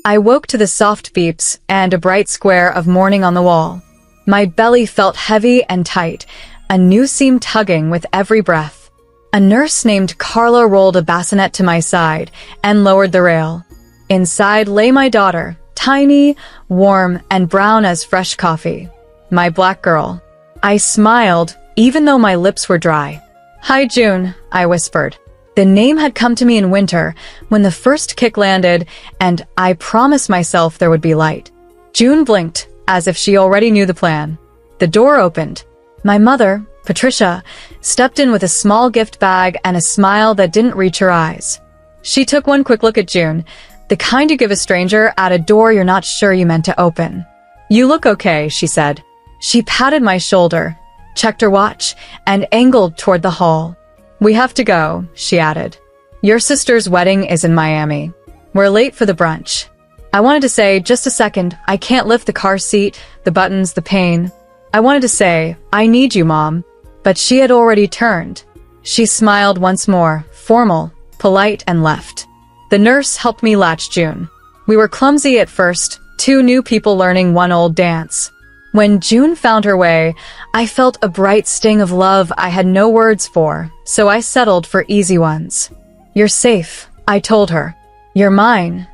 I woke to the soft beeps and a bright square of morning on the wall. My belly felt heavy and tight, a new seam tugging with every breath. A nurse named Carla rolled a bassinet to my side and lowered the rail. Inside lay my daughter, tiny, warm, and brown as fresh coffee. My black girl. I smiled, even though my lips were dry. "Hi, June," I whispered. The name had come to me in winter, when the first kick landed, and I promised myself there would be light. June blinked, as if she already knew the plan. The door opened. My mother, Patricia, stepped in with a small gift bag and a smile that didn't reach her eyes. She took one quick look at June, the kind you give a stranger at a door you're not sure you meant to open. "You look okay," she said. She patted my shoulder, checked her watch, and angled toward the hall. "We have to go," she added. "Your sister's wedding is in Miami. We're late for the brunch." I wanted to say, "Just a second, I can't lift the car seat, the buttons, the pain." I wanted to say, "I need you, Mom," but she had already turned. She smiled once more, formal, polite, and left. The nurse helped me latch June. We were clumsy at first, two new people learning one old dance. When June found her way, I felt a bright sting of love I had no words for, so I settled for easy ones. "You're safe," I told her. "You're mine."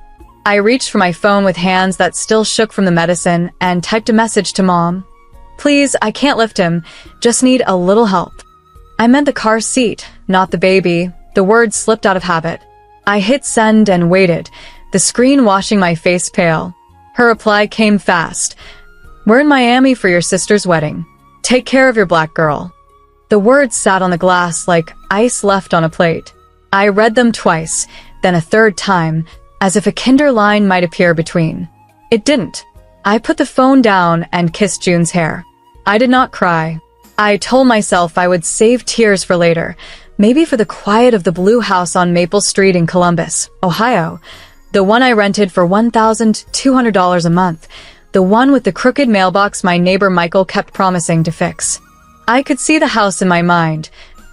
I reached for my phone with hands that still shook from the medicine and typed a message to Mom. "Please, I can't lift him, just need a little help." I meant the car seat, not the baby. The words slipped out of habit. I hit send and waited, the screen washing my face pale. Her reply came fast. "We're in Miami for your sister's wedding. Take care of your black girl." The words sat on the glass like ice left on a plate. I read them twice, then a third time, as if a kinder line might appear between. It didn't. I put the phone down and kissed June's hair. I did not cry. I told myself I would save tears for later, maybe for the quiet of the blue house on Maple Street in Columbus, Ohio, the one I rented for $1,200 a month, the one with the crooked mailbox my neighbor Michael kept promising to fix. I could see the house in my mind,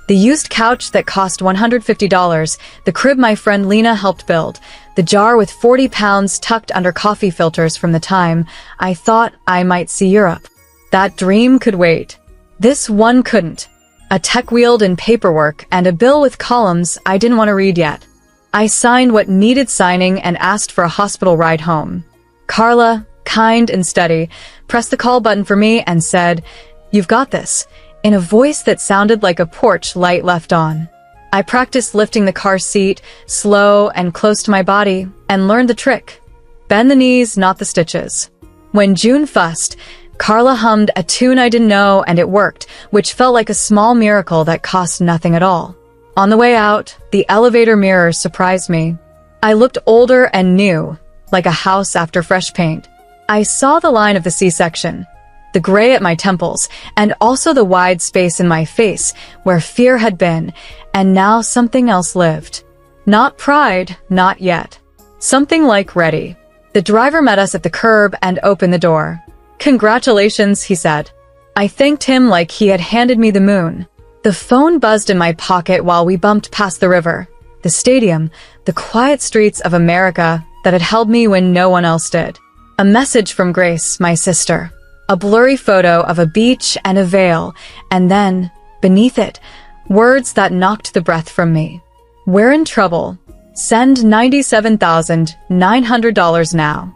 the used couch that cost $150, the crib my friend Lena helped build, the jar with 40 pounds tucked under coffee filters from the time I thought I might see Europe. That dream could wait. This one couldn't. A tech wheeled in paperwork and a bill with columns I didn't want to read yet. I signed what needed signing and asked for a hospital ride home. Carla, kind and steady, pressed the call button for me and said, "You've got this," in a voice that sounded like a porch light left on. I practiced lifting the car seat, slow and close to my body, and learned the trick. Bend the knees, not the stitches. When June fussed, Carla hummed a tune I didn't know, and it worked, which felt like a small miracle that cost nothing at all. On the way out, the elevator mirror surprised me. I looked older and new, like a house after fresh paint. I saw the line of the C-section, the gray at my temples, and also the wide space in my face where fear had been, and now something else lived. Not pride, not yet. Something like ready. The driver met us at the curb and opened the door. "Congratulations," he said. I thanked him like he had handed me the moon. The phone buzzed in my pocket while we bumped past the river, the stadium, the quiet streets of America that had held me when no one else did. A message from Grace, my sister. A blurry photo of a beach and a veil, and then, beneath it, words that knocked the breath from me. "We're in trouble. Send $97,900 now."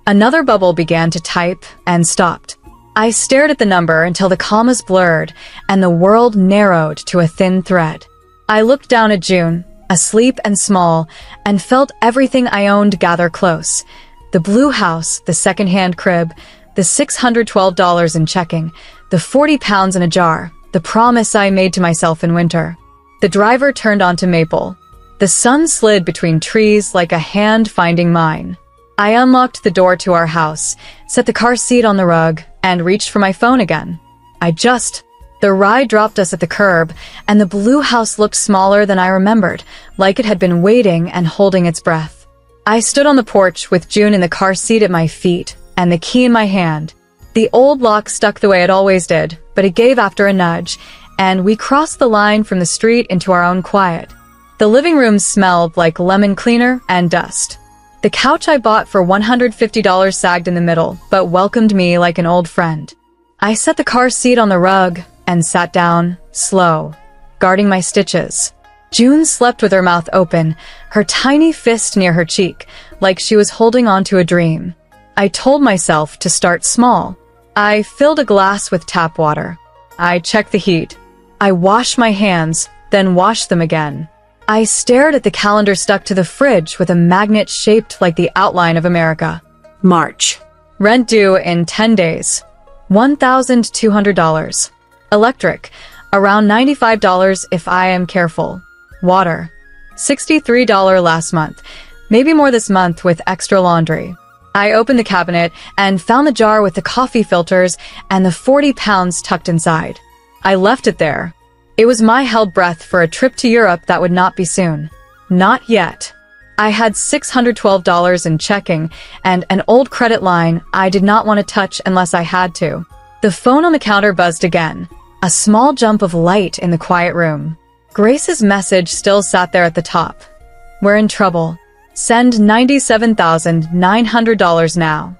Another bubble began to type and stopped. I stared at the number until the commas blurred and the world narrowed to a thin thread. I looked down at June, asleep and small, and felt everything I owned gather close. The blue house, the second-hand crib, the $612 in checking, the 40 pounds in a jar, the promise I made to myself in winter. The driver turned onto Maple. The sun slid between trees like a hand finding mine. I unlocked the door to our house, set the car seat on the rug, and reached for my phone again. The ride dropped us at the curb, and the blue house looked smaller than I remembered, like it had been waiting and holding its breath. I stood on the porch with June in the car seat at my feet, and the key in my hand. The old lock stuck the way it always did, but it gave after a nudge, and we crossed the line from the street into our own quiet. The living room smelled like lemon cleaner and dust. The couch I bought for $150 sagged in the middle, but welcomed me like an old friend. I set the car seat on the rug and sat down, slow, guarding my stitches. June slept with her mouth open, her tiny fist near her cheek, like she was holding on to a dream. I told myself to start small. I filled a glass with tap water. I checked the heat. I washed my hands, then washed them again. I stared at the calendar stuck to the fridge with a magnet shaped like the outline of America. March. Rent due in 10 days. $1,200. Electric, around $95 if I am careful. Water, $63 last month, maybe more this month with extra laundry. I opened the cabinet and found the jar with the coffee filters and the 40 pounds tucked inside. I left it there. It was my held breath for a trip to Europe that would not be soon. Not yet. I had $612 in checking and an old credit line I did not want to touch unless I had to. The phone on the counter buzzed again, a small jump of light in the quiet room. Grace's message still sat there at the top. We're in trouble. Send $97,900 now.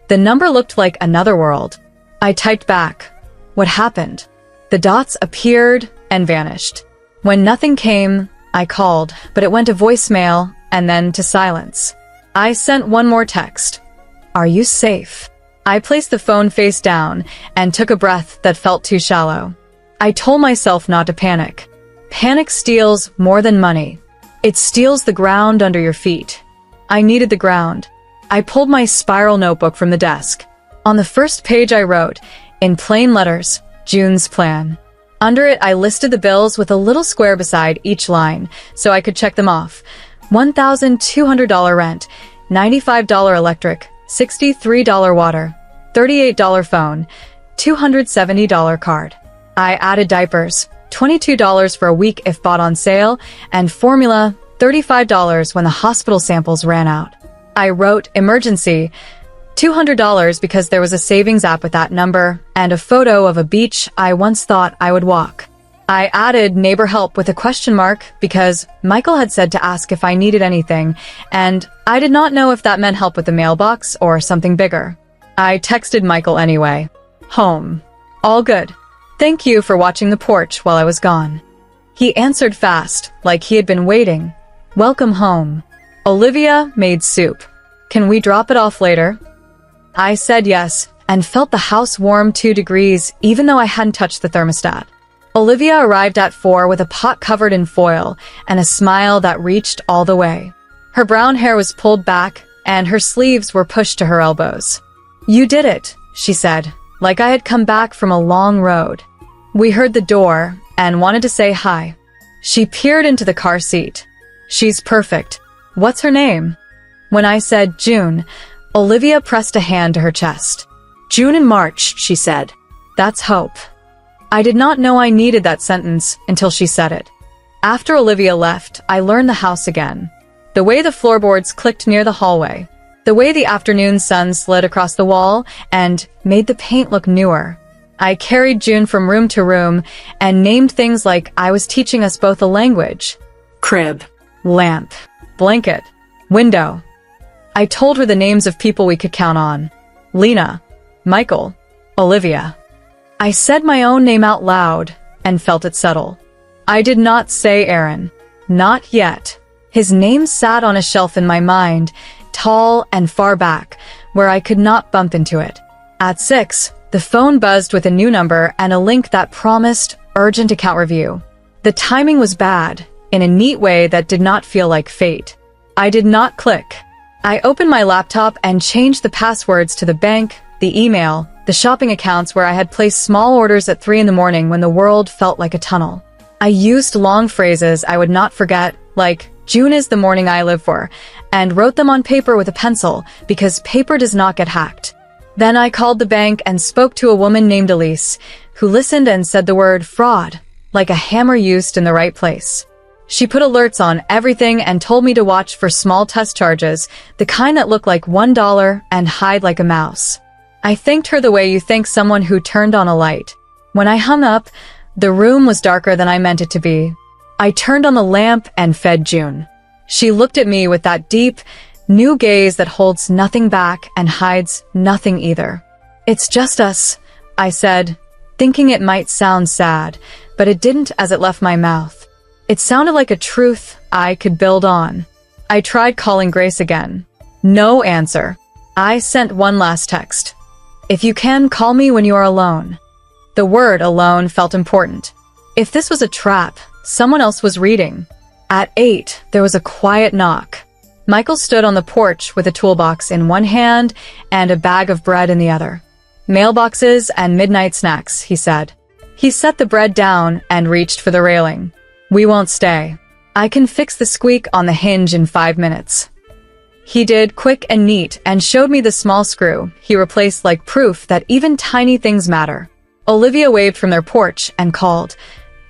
The number looked like another world. I typed back. What happened? The dots appeared and vanished. When nothing came, I called, but it went to voicemail and then to silence. I sent one more text. Are you safe? I placed the phone face down and took a breath that felt too shallow. I told myself not to panic. Panic steals more than money. It steals the ground under your feet. I needed the ground. I pulled my spiral notebook from the desk. On the first page I wrote, in plain letters, June's plan. Under it I listed the bills with a little square beside each line, so I could check them off. $1,200 rent, $95 electric, $63 water, $38 phone, $270 card. I added diapers, $22 for a week if bought on sale, and formula, $35 when the hospital samples ran out. I wrote emergency, $200 because there was a savings app with that number, and a photo of a beach I once thought I would walk. I added neighbor help with a question mark because Michael had said to ask if I needed anything, and I did not know if that meant help with the mailbox or something bigger. I texted Michael anyway. Home. All good. Thank you for watching the porch while I was gone. He answered fast, like he had been waiting. Welcome home. Olivia made soup. Can we drop it off later? I said yes, and felt the house warm 2 degrees even though I hadn't touched the thermostat. Olivia arrived at 4 with a pot covered in foil and a smile that reached all the way. Her brown hair was pulled back and her sleeves were pushed to her elbows. You did it, she said, like I had come back from a long road. We heard the door and wanted to say hi. She peered into the car seat. She's perfect. What's her name? When I said June, Olivia pressed a hand to her chest. June and March, she said. That's hope. I did not know I needed that sentence until she said it. After Olivia left, I learned the house again. The way the floorboards clicked near the hallway. The way the afternoon sun slid across the wall and made the paint look newer. I carried June from room to room and named things like I was teaching us both a language. Crib. Lamp. Blanket. Window. I told her the names of people we could count on. Lena. Michael. Olivia. I said my own name out loud and felt it settle. I did not say Aaron. Not yet. His name sat on a shelf in my mind, tall and far back, where I could not bump into it. At 6, the phone buzzed with a new number and a link that promised urgent account review. The timing was bad, in a neat way that did not feel like fate. I did not click. I opened my laptop and changed the passwords to the bank, the email, the shopping accounts where I had placed small orders at 3 in the morning when the world felt like a tunnel. I used long phrases I would not forget, like, June is the morning I live for, and wrote them on paper with a pencil because paper does not get hacked. Then I called the bank and spoke to a woman named Elise, who listened and said the word fraud, like a hammer used in the right place. She put alerts on everything and told me to watch for small test charges, the kind that look like $1 and hide like a mouse. I thanked her the way you thank someone who turned on a light. When I hung up, the room was darker than I meant it to be. I turned on the lamp and fed June. She looked at me with that deep, New gaze that holds nothing back and hides nothing either. It's just us, I said, thinking it might sound sad, but it didn't as it left my mouth. It sounded like a truth I could build on. I tried calling Grace again. No answer. I sent one last text. If you can, call me when you are alone. The word alone felt important. If this was a trap, someone else was reading. At 8, there was a quiet knock. Michael stood on the porch with a toolbox in one hand and a bag of bread in the other. Mailboxes and midnight snacks, he said. He set the bread down and reached for the railing. We won't stay. I can fix the squeak on the hinge in 5 minutes. He did, quick and neat, and showed me the small screw he replaced like proof that even tiny things matter. Olivia waved from their porch and called,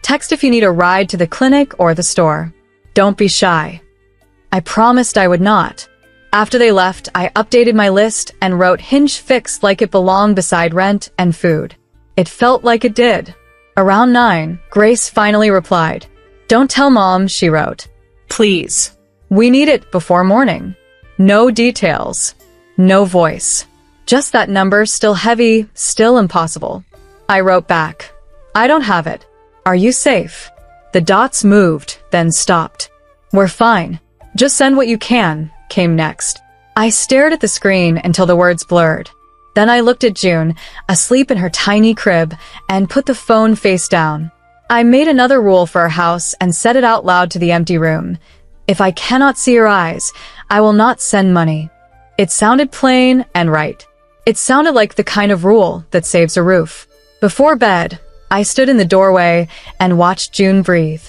"Text if you need a ride to the clinic or the store. Don't be shy." I promised I would not. After they left, I updated my list and wrote hinge fixed like it belonged beside rent and food. It felt like it did. Around 9, Grace finally replied. "Don't tell Mom," she wrote. Please. "We need it before morning." No details. No voice. Just that number, still heavy, still impossible. I wrote back. "I don't have it. Are you safe?" The dots moved, then stopped. "We're fine. Just send what you can," came next. I stared at the screen until the words blurred. Then I looked at June, asleep in her tiny crib, and put the phone face down. I made another rule for our house and said it out loud to the empty room. If I cannot see your eyes, I will not send money. It sounded plain and right. It sounded like the kind of rule that saves a roof. Before bed, I stood in the doorway and watched June breathe.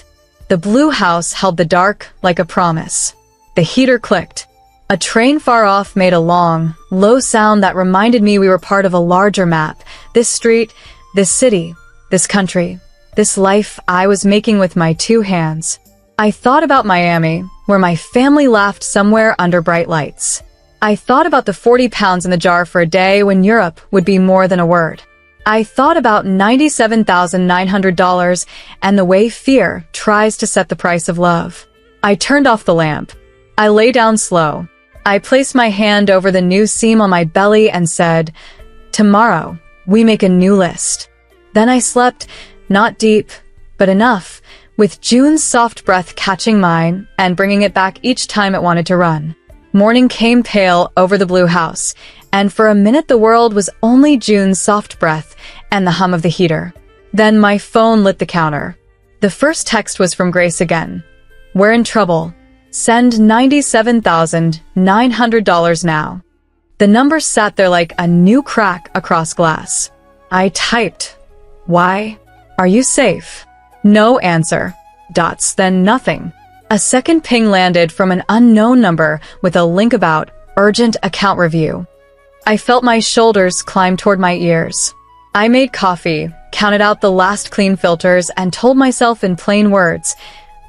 The blue house held the dark like a promise. The heater clicked. A train far off made a long, low sound that reminded me we were part of a larger map. This street, this city, this country, this life I was making with my 2 hands. I thought about Miami, where my family laughed somewhere under bright lights. I thought about the 40 pounds in the jar for a day when Europe would be more than a word. I thought about $97,900 and the way fear tries to set the price of love. I turned off the lamp. I lay down slow. I placed my hand over the new seam on my belly and said, "Tomorrow, we make a new list." Then I slept, not deep, but enough, with June's soft breath catching mine and bringing it back each time it wanted to run. Morning came pale over the blue house, and for a minute the world was only June's soft breath and the hum of the heater. Then my phone lit the counter. The first text was from Grace again. "We're in trouble. Send $97,900 now." The number sat there like a new crack across glass. I typed, "Why? Are you safe?" No answer. Dots, then nothing. A second ping landed from an unknown number with a link about urgent account review. I felt my shoulders climb toward my ears. I made coffee, counted out the last clean filters, and told myself in plain words,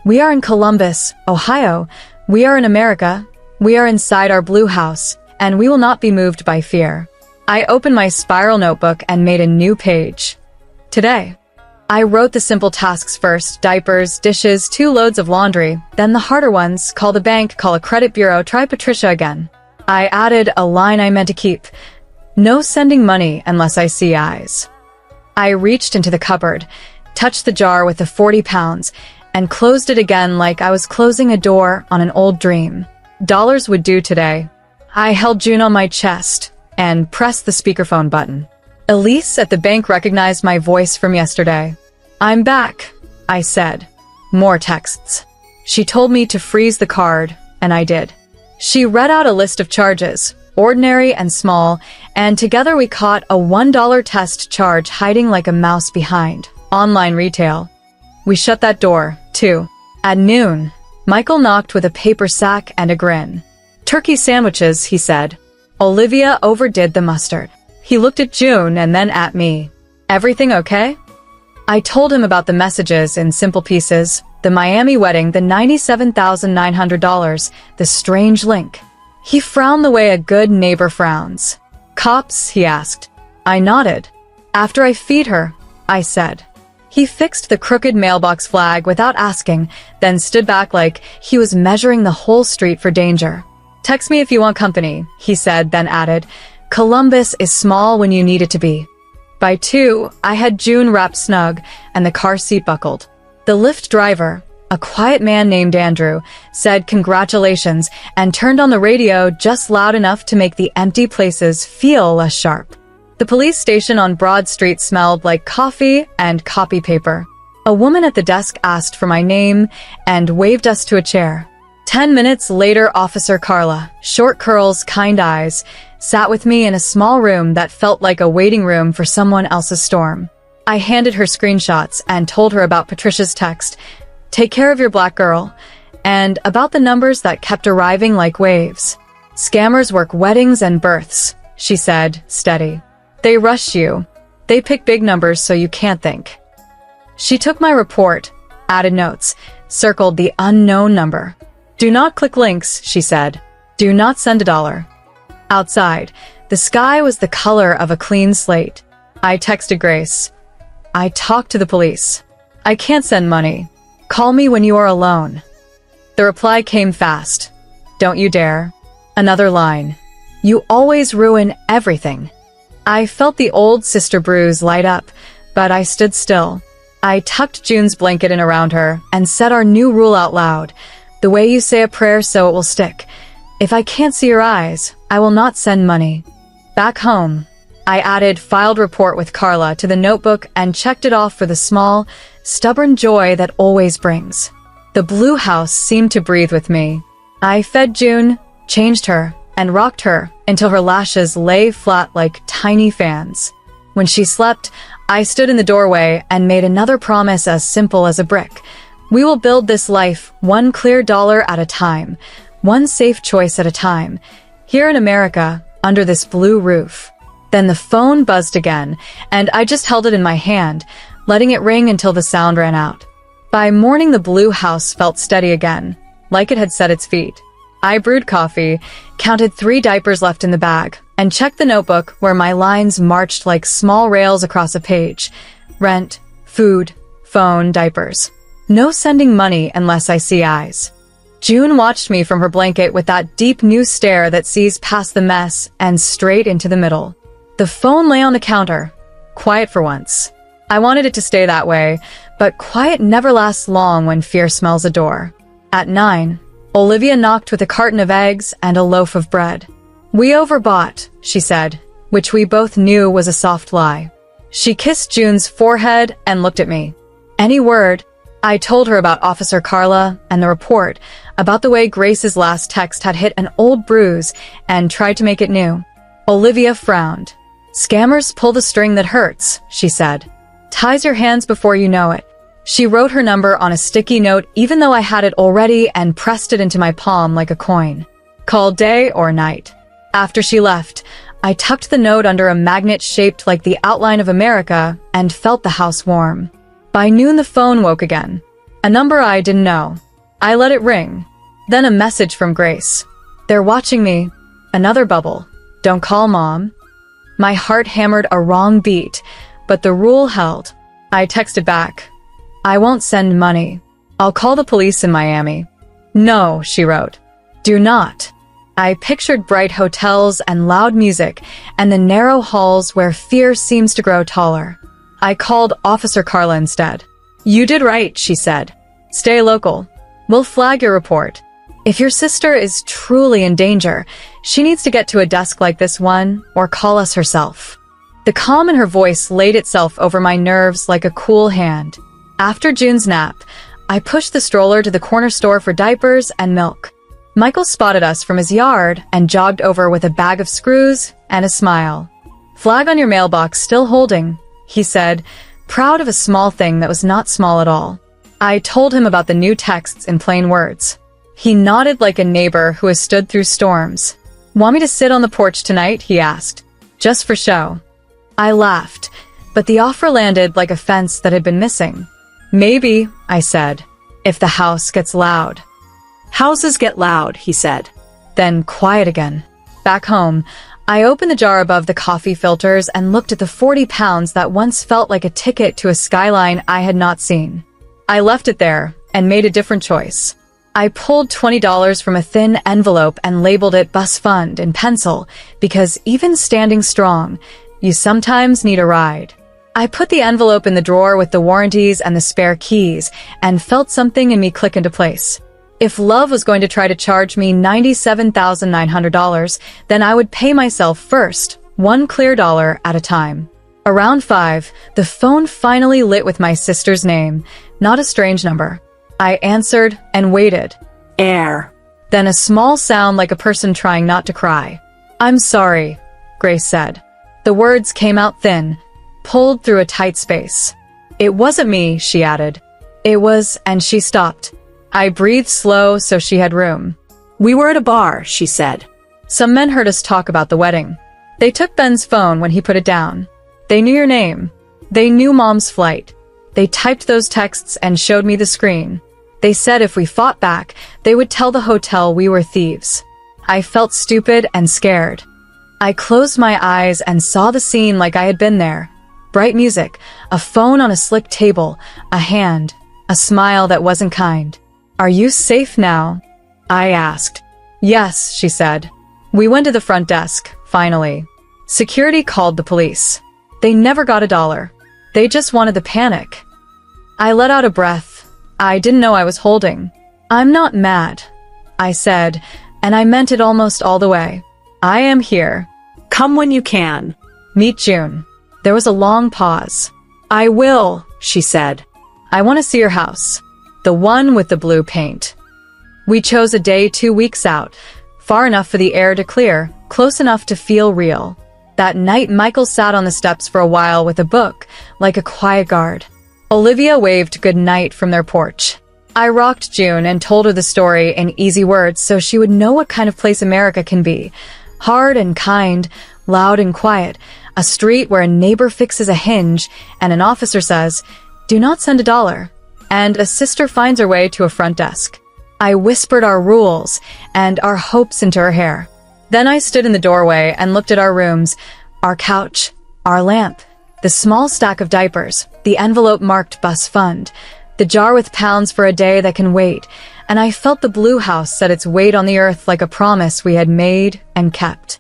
"We are in Columbus, Ohio. We are in America. We are inside our blue house, and we will not be moved by fear." I opened my spiral notebook and made a new page. Today, I wrote the simple tasks first: diapers, dishes, 2 loads of laundry, then the harder ones: call the bank, call a credit bureau, try Patricia again. I added a line I meant to keep: "No sending money unless I see eyes." I reached into the cupboard, touched the jar with the 40 pounds, and closed it again like I was closing a door on an old dream. Dollars would do today. I held June on my chest and pressed the speakerphone button. Elise at the bank recognized my voice from yesterday. "I'm back," I said. More texts. She told me to freeze the card, and I did. She read out a list of charges, ordinary and small, and together we caught a $1 test charge hiding like a mouse behind online retail. We shut that door, too. At noon, Michael knocked with a paper sack and a grin. "Turkey sandwiches," he said. Olivia overdid the mustard. He looked at June and then at me. "Everything okay?" I told him about the messages in simple pieces, the Miami wedding, the $97,900, the strange link. He frowned the way a good neighbor frowns. "Cops?" he asked. I nodded. "After I feed her," I said. He fixed the crooked mailbox flag without asking, then stood back like he was measuring the whole street for danger. Text me if you want company, he said, then added, Columbus is small when you need it to be. By 2, I had June wrapped snug and the car seat buckled. The Lyft driver, a quiet man named Andrew, said congratulations and turned on the radio just loud enough to make the empty places feel less sharp. The police station on Broad Street smelled like coffee and copy paper. A woman at the desk asked for my name and waved us to a chair. 10 minutes later, Officer Carla, short curls, kind eyes, sat with me in a small room that felt like a waiting room for someone else's storm. I handed her screenshots and told her about Patricia's text, "Take care of your black girl," and about the numbers that kept arriving like waves. "Scammers work weddings and births," she said, steady. "They rush you. They pick big numbers so you can't think." She took my report, added notes, circled the unknown number. "Do not click links," she said. "Do not send $1." Outside, the sky was the color of a clean slate. I texted Grace. "I talked to the police. I can't send money. Call me when you are alone." The reply came fast. "Don't you dare." Another line. "You always ruin everything." I felt the old sister bruise light up, but I stood still. I tucked June's blanket in around her and said our new rule out loud. "The way you say a prayer, so it will stick. If I can't see your eyes, I will not send money." Back home, I added filed report with Carla to the notebook and checked it off for the small, stubborn joy that always brings. The blue house seemed to breathe with me. I fed June, changed her, and rocked her until her lashes lay flat like tiny fans. When she slept, I stood in the doorway and made another promise as simple as a brick. We will build this life one clear dollar at a time, one safe choice at a time, here in America, under this blue roof. Then the phone buzzed again, and I just held it in my hand, letting it ring until the sound ran out. By morning, the blue house felt steady again, like it had set its feet. I brewed coffee, counted 3 diapers left in the bag, and checked the notebook where my lines marched like small rails across a page. Rent, food, phone, diapers. No sending money unless I see eyes. June watched me from her blanket with that deep new stare that sees past the mess and straight into the middle. The phone lay on the counter, quiet for once. I wanted it to stay that way, but quiet never lasts long when fear smells a door. At 9, Olivia knocked with a carton of eggs and a loaf of bread. "We overbought," she said, which we both knew was a soft lie. She kissed June's forehead and looked at me. "Any word?" I told her about Officer Carla and the report, about the way Grace's last text had hit an old bruise and tried to make it new. Olivia frowned. "Scammers pull the string that hurts," she said. "Ties your hands before you know it." She wrote her number on a sticky note even though I had it already and pressed it into my palm like a coin. "Call day or night." After she left, I tucked the note under a magnet shaped like the outline of America and felt the house warm. By noon, the phone woke again. A number I didn't know. I let it ring. Then a message from Grace. "They're watching me." Another bubble. "Don't call Mom." My heart hammered a wrong beat, but the rule held. I texted back. "I won't send money. I'll call the police in Miami." "No," she wrote. "Do not." I pictured bright hotels and loud music and the narrow halls where fear seems to grow taller. I called Officer Carla instead. "You did right," she said. "Stay local. We'll flag your report. If your sister is truly in danger, she needs to get to a desk like this one or call us herself." The calm in her voice laid itself over my nerves like a cool hand. After June's nap, I pushed the stroller to the corner store for diapers and milk. Michael spotted us from his yard and jogged over with a bag of screws and a smile. "Flag on your mailbox still holding," he said, proud of a small thing that was not small at all. I told him about the new texts in plain words. He nodded like a neighbor who has stood through storms. "Want me to sit on the porch tonight?" he asked. "Just for show." I laughed, but the offer landed like a fence that had been missing. "Maybe," I said, "if the house gets loud." "Houses get loud," he said. Then quiet again. Back home, I opened the jar above the coffee filters and looked at the 40 pounds that once felt like a ticket to a skyline I had not seen. I left it there and made a different choice. I pulled $20 from a thin envelope and labeled it Bus Fund in pencil because even standing strong, you sometimes need a ride. I put the envelope in the drawer with the warranties and the spare keys and felt something in me click into place. If love was going to try to charge me $97,900, then I would pay myself first, one clear dollar at a time. Around 5, the phone finally lit with my sister's name, not a strange number. I answered and waited. Air. Then a small sound like a person trying not to cry. "I'm sorry," Grace said. The words came out thin, pulled through a tight space. "It wasn't me," she added. "It was," and she stopped. I breathed slow so she had room. "We were at a bar," she said. "Some men heard us talk about the wedding. They took Ben's phone when he put it down. They knew your name. They knew Mom's flight. They typed those texts and showed me the screen. They said if we fought back, they would tell the hotel we were thieves." I felt stupid and scared. I closed my eyes and saw the scene like I had been there. Bright music, a phone on a slick table, a hand, a smile that wasn't kind. "Are you safe now?" I asked. "Yes," she said. We went to the front desk, finally. Security called the police. They never got $1. They just wanted the panic. I let out a breath. I didn't know I was holding. "I'm not mad," I said, and I meant it almost all the way. "I am here. Come when you can. Meet June." There was a long pause. "I will," she said. "I want to see your house. The one with the blue paint." We chose a day 2 weeks out, far enough for the air to clear, close enough to feel real. That night, Michael sat on the steps for a while with a book, like a quiet guard. Olivia waved good night from their porch. I rocked June and told her the story in easy words so she would know what kind of place America can be. Hard and kind, loud and quiet, a street where a neighbor fixes a hinge and an officer says, "Do not send $1," and a sister finds her way to a front desk. I whispered our rules and our hopes into her hair. Then I stood in the doorway and looked at our rooms, our couch, our lamp, the small stack of diapers, the envelope marked Bus Fund, the jar with pounds for a day that can wait, and I felt the blue house set its weight on the earth like a promise we had made and kept.